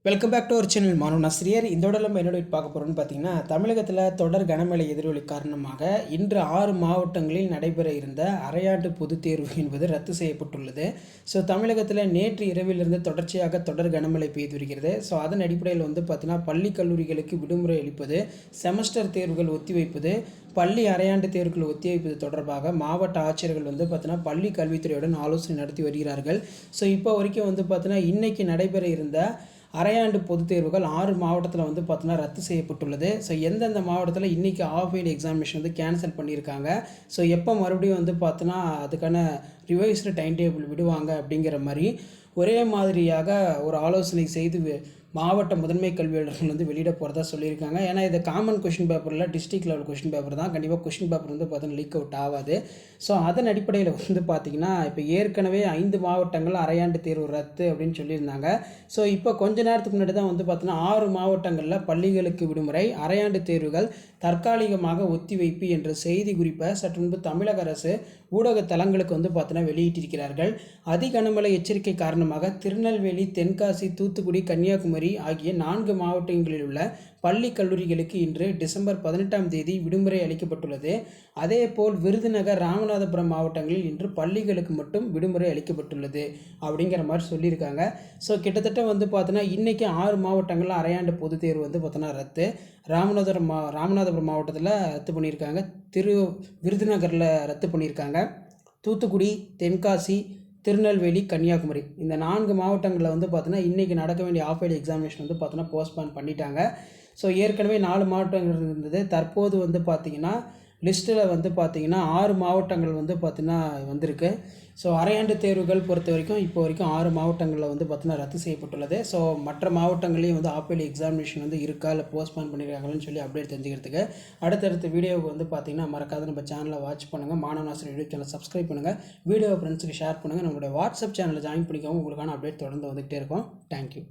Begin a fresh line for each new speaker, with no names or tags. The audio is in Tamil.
Welcome back to our channel மாணவன் ஆசிரியர். இதோட நம்ம என்னோட பார்க்க போகிறோம்னு பார்த்தீங்கன்னா, தமிழகத்தில் தொடர் கனமழை எதிரொலி காரணமாக இன்று 6 மாவட்டங்களில் நடைபெற இருந்த அரையாண்டு பொதுத் தேர்வு என்பது ரத்து செய்யப்பட்டுள்ளது. ஸோ தமிழகத்தில் நேற்று இரவிலிருந்து தொடர்ச்சியாக தொடர் கனமழை பெய்து வருகிறது. ஸோ அதன் அடிப்படையில் பார்த்தீங்கன்னா பள்ளி கல்லூரிகளுக்கு விடுமுறை அளிப்பது, செமஸ்டர் தேர்வுகள் ஒத்திவைப்பது, பள்ளி அரையாண்டு தேர்வுகள் ஒத்திவைப்பது தொடர்பாக மாவட்ட ஆட்சியர்கள் பார்த்தீங்கன்னா பள்ளி கல்வித்துறையுடன் ஆலோசனை நடத்தி வருகிறார்கள். ஸோ இப்போ வரைக்கும் பார்த்தீங்கன்னா இன்றைக்கி நடைபெற இருந்த அரையாண்டு பொதுத் தேர்வுகள் 6 மாவட்டத்தில் பார்த்தீங்கன்னா ரத்து செய்யப்பட்டுள்ளது. ஸோ எந்தெந்த மாவட்டத்தில் இன்றைக்கி ஆஃப் இயர்லி எக்ஸாமினேஷன் கேன்சல் பண்ணியிருக்காங்க, ஸோ எப்போ மறுபடியும் பார்த்தீங்கன்னா அதுக்கான ரிவைஸ்டு டைம் டேபிள் விடுவாங்க அப்படிங்கிற மாதிரி ஒரே மாதிரியாக ஒரு ஆலோசனை செய்து மாவட்ட முதன்மை கல்வியாளர்கள் வெளியிட போகிறதா சொல்லியிருக்காங்க. ஏன்னா இது காமன் கொஷின் பேப்பரில் டிஸ்ட்ரிக்ட் லெவல் கொஷின் பேப்பர் தான். கண்டிப்பாக கொஷின் பேப்பர் பார்த்தீங்கன்னா லீக் அவுட் ஆகாது. ஸோ அதன் அடிப்படையில் பார்த்திங்கன்னா இப்போ ஏற்கனவே 5 மாவட்டங்கள் அரையாண்டு தேர்வு ரத்து அப்படின்னு சொல்லியிருந்தாங்க. ஸோ இப்போ கொஞ்ச நேரத்துக்கு முன்னாடி தான் பார்த்தீங்கன்னா 6 மாவட்டங்களில் பள்ளிகளுக்கு விடுமுறை, அரையாண்டு தேர்வுகள் தற்காலிகமாக ஒத்திவைப்பு என்ற செய்தி குறிப்பை சற்று முன்பு தமிழக அரசு ஊடக தளங்களுக்கு பார்த்தீங்கன்னா வெளியிட்டிருக்கிறார்கள். அதி கனமழை எச்சரிக்கை காரணமாக திருநெல்வேலி, தென்காசி, தூத்துக்குடி, கன்னியாகுமரி ஆகிய 4 மாவட்டங்களில் உள்ள பள்ளி கல்லூரிகளுக்கு இன்று டிசம்பர் 18ஆம் தேதி விடுமுறை அளிக்கப்பட்டுள்ளது. அதேபோல் விருதுநகர், ராமநாதபுரம் மாவட்டங்களில் இன்று பள்ளிகளுக்கு மட்டும் விடுமுறை அளிக்கப்பட்டுள்ளது அப்படிங்கிற மாதிரி சொல்லியிருக்காங்க. ஸோ கிட்டத்தட்ட பார்த்தீங்கன்னா இன்றைக்கி 6 மாவட்டங்களில் அரையாண்டு பொதுத் தேர்வு பார்த்தீங்கன்னா ரத்து. ராமநாதபுரம் மாவட்டத்தில் ரத்து பண்ணியிருக்காங்க, விருதுநகரில் ரத்து பண்ணியிருக்காங்க, தூத்துக்குடி, தென்காசி, திருநெல்வேலி, கன்னியாகுமரி இந்த 4 மாவட்டங்களில் பார்த்தீங்கன்னா இன்றைக்கி நடக்க வேண்டிய ஆஃப் இயர்லி எக்ஸாமினேஷன் பார்த்தீங்கன்னா போஸ்ட்பான் பண்ணிட்டாங்க. ஸோ ஏற்கனவே 4 மாவட்டங்கள் இருந்தது. தற்போது பார்த்திங்கன்னா லிஸ்ட்டில் பார்த்திங்கன்னா 6 மாவட்டங்கள் பார்த்திங்கன்னா வந்திருக்கு. ஸோ அரையாண்டு தேர்வுகள் பொறுத்த வரைக்கும் இப்போ வரைக்கும் 6 மாவட்டங்களில் பார்த்திங்கன்னா ரத்து செய்யப்பட்டுள்ளது. ஸோ மற்ற மாவட்டங்களையும் ஆஃப் இயர்லி எக்ஸாமினேஷன் இருக்கா இல்லை போஸ்ட்பான் பண்ணியிருக்காங்கன்னு சொல்லி அப்டேட் தெரிஞ்சுக்கிறதுக்கு அடுத்தடுத்த வீடியோவுக்கு பார்த்திங்கன்னா மறக்காத நம்ம சேனலை வாட்ச் பண்ணுங்கள். மாணவன் ஆசிரியர் யூடியூப் சேனலை சப்ஸ்கிரைப் பண்ணுங்கள், வீடியோ ஃப்ரெண்ட்ஸுக்கு ஷேர் பண்ணுங்கள், நம்மளுடைய வாட்ஸ்அப் சேனலில் ஜாயின் பண்ணிக்கவும். உங்களுக்கான அப்டேட் தொடர்ந்து வந்துகிட்டே இருக்கும். தேங்க்யூ.